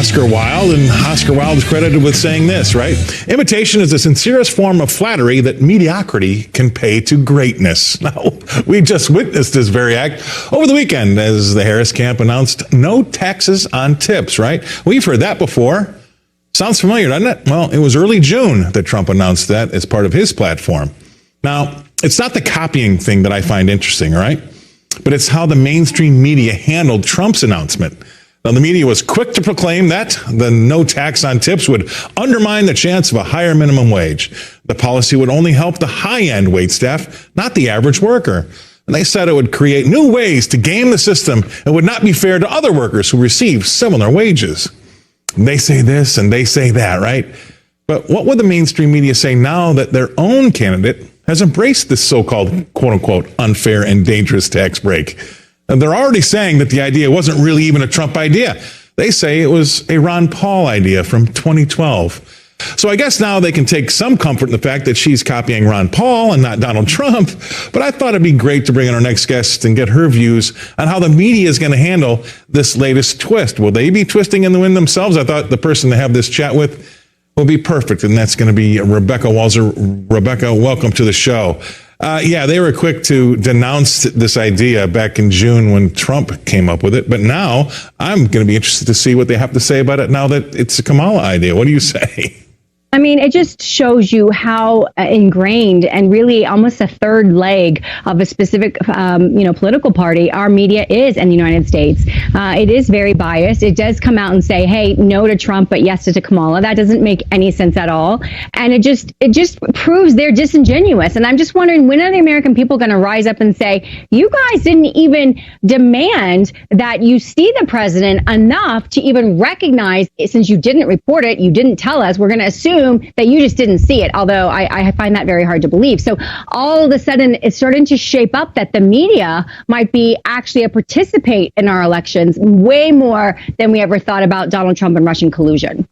Oscar Wilde, and Oscar Wilde is credited with saying this, right? Imitation is the sincerest form of flattery that mediocrity can pay to greatness. Now, we just witnessed this very act over the weekend as the Harris camp announced no taxes on tips, right? We've heard that before. Sounds familiar, doesn't it? Well, it was early June that Trump announced that as part of his platform. Now, it's not the copying thing that I find interesting, all right? But it's how the mainstream media handled Trump's announcement. Now, the media was quick to proclaim that the no tax on tips would undermine the chance of a higher minimum wage. The policy would only help the high-end wait staff, not the average worker. And they said it would create new ways to game the system and would not be fair to other workers who receive similar wages. They say this and they say that, right? But what would the mainstream media say now that their own candidate has embraced this so-called, quote-unquote, unfair and dangerous tax break? And they're already saying that the idea wasn't really even a Trump idea. They say it was a Ron Paul idea from 2012. So I guess now they can take some comfort in the fact that she's copying Ron Paul and not Donald Trump. But I thought it'd be great to bring in our next guest and get her views on how the media is going to handle this latest twist. Will they be twisting in the wind themselves? I thought the person to have this chat with will be perfect, and that's going to be Rebecca Walser. Rebecca, welcome to the show. Yeah, they were quick to denounce this idea back in June when Trump came up with it. But now I'm going to be interested to see what they have to say about it now that it's a Kamala idea. What do you say? I mean, it just shows you how ingrained and really almost a third leg of a specific, political party our media is in the United States. It is very biased. It does come out and say, hey, no to Trump, but yes to Kamala. That doesn't make any sense at all. And it just proves they're disingenuous. And I'm just wondering, when are the American people going to rise up and say, you guys didn't even demand that you see the president enough to even recognize, since you didn't report it, you didn't tell us, we're going to assume that you just didn't see it, although I find that very hard to believe. So all of a sudden, it's starting to shape up that the media might be actually a participate in our elections way more than we ever thought about Donald Trump and Russian collusion.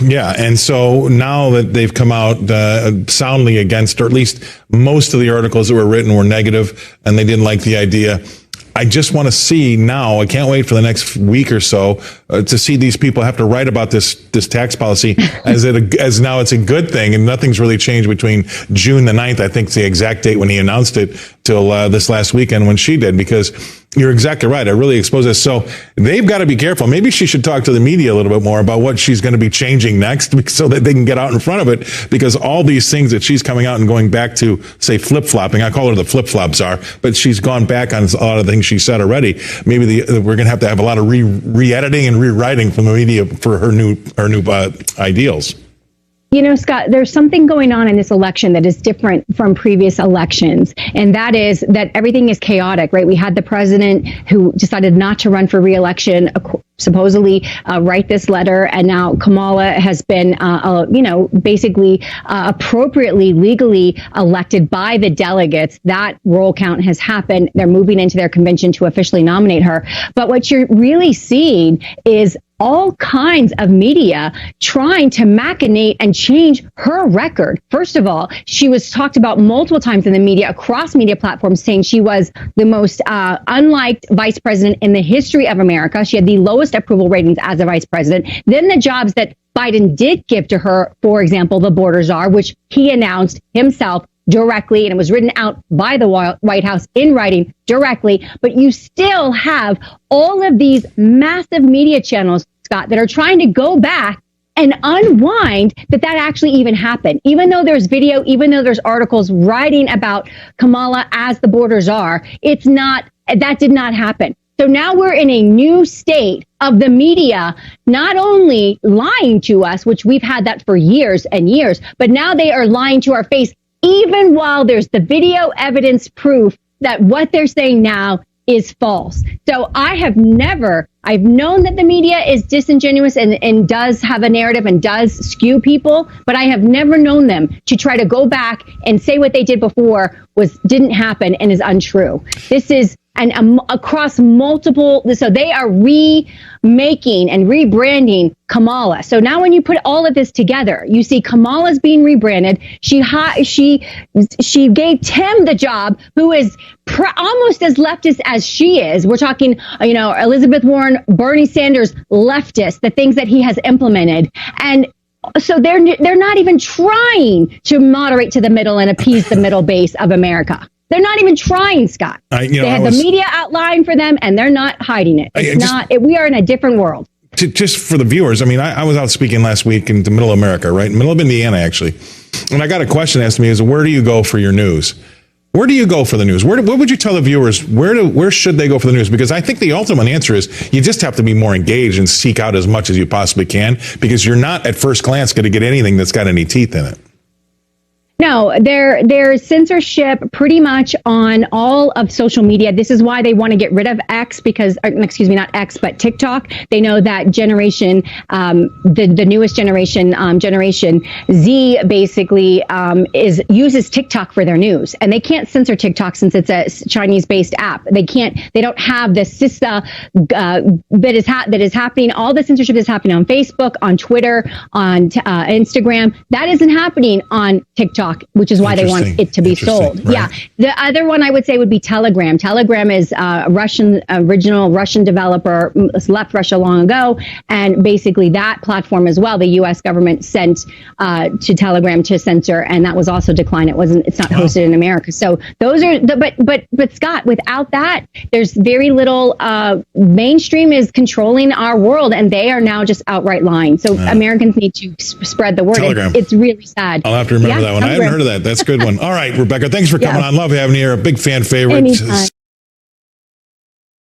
Yeah, and so now that they've come out soundly against, or at least most of the articles that were written were negative, and they didn't like the idea. I just want to see now, I can't wait for the next week or so to see these people have to write about this tax policy as now it's a good thing, and nothing's really changed between June the 9th, I think it's the exact date when he announced it, till this last weekend when she did, because you're exactly right. I really exposed this. So they've got to be careful. Maybe she should talk to the media a little bit more about what she's going to be changing next so that they can get out in front of it, because all these things that she's coming out and going back to, say, flip-flopping, I call her the flip-flop czar, but she's gone back on a lot of things she said already. Maybe we're going to have a lot of re-editing and rewriting from the media for her new ideals. You know, Scott, there's something going on in this election that is different from previous elections, and that is that everything is chaotic, right? We had the president who decided not to run for re-election, supposedly write this letter, and now Kamala has been, basically appropriately, legally elected by the delegates. That roll count has happened. They're moving into their convention to officially nominate her. But what you're really seeing is all kinds of media trying to machinate and change her record. First of all, she was talked about multiple times in the media, across media platforms, saying she was the most unliked vice president in the history of America. She had the lowest approval ratings as a vice president. Then the jobs that Biden did give to her, for example, the border czar, which he announced himself directly, and it was written out by the White House in writing directly. But you still have all of these massive media channels, Scott, that are trying to go back and unwind that actually even happened. Even though there's video, even though there's articles writing about Kamala as the border czar, that did not happen. So now we're in a new state of the media not only lying to us, which we've had that for years and years, but now they are lying to our face, even while there's the video evidence proof that what they're saying now is false. So I've known that the media is disingenuous and does have a narrative and does skew people, but I have never known them to try to go back and say what they did before didn't happen and is untrue. This is and across multiple. So they are remaking and rebranding Kamala. So now when you put all of this together, you see Kamala's being rebranded. She gave Tim the job, who is almost as leftist as she is. We're talking, Elizabeth Warren, Bernie Sanders, leftist, the things that he has implemented. And so they're not even trying to moderate to the middle and appease the middle base of America. They're not even trying, Scott. They have the media outline for them, and they're not hiding it. We are in a different world. Just for the viewers, I was out speaking last week in the middle of America, right? Middle of Indiana, actually. And I got a question asked me is, where do you go for your news? Where do you go for the news? What would you tell the viewers? Where should they go for the news? Because I think the ultimate answer is you just have to be more engaged and seek out as much as you possibly can, because you're not at first glance going to get anything that's got any teeth in it. No, there's censorship pretty much on all of social media. This is why they want to get rid of X, because, excuse me, not X, but TikTok. They know that generation, the newest generation, Generation Z, basically uses TikTok for their news, and they can't censor TikTok since it's a Chinese-based app. They don't have the CISA that is happening. All the censorship is happening on Facebook, on Twitter, on Instagram. That isn't happening on TikTok, which is why they want it to be sold. Right. Yeah. The other one I would say would be Telegram. Telegram is a original Russian developer, left Russia long ago. And basically that platform as well, the U.S. government sent to Telegram to censor, and that was also declined. It's not hosted in America. So those are but Scott, without that, there's very little. Mainstream is controlling our world, and they are now just outright lying. So Americans need to spread the word. Telegram. It's really sad. I'll have to remember that one. I hadn't heard of that. That's a good one. All right, Rebecca, thanks for coming on. Love having you here. A big fan favorite. Anytime.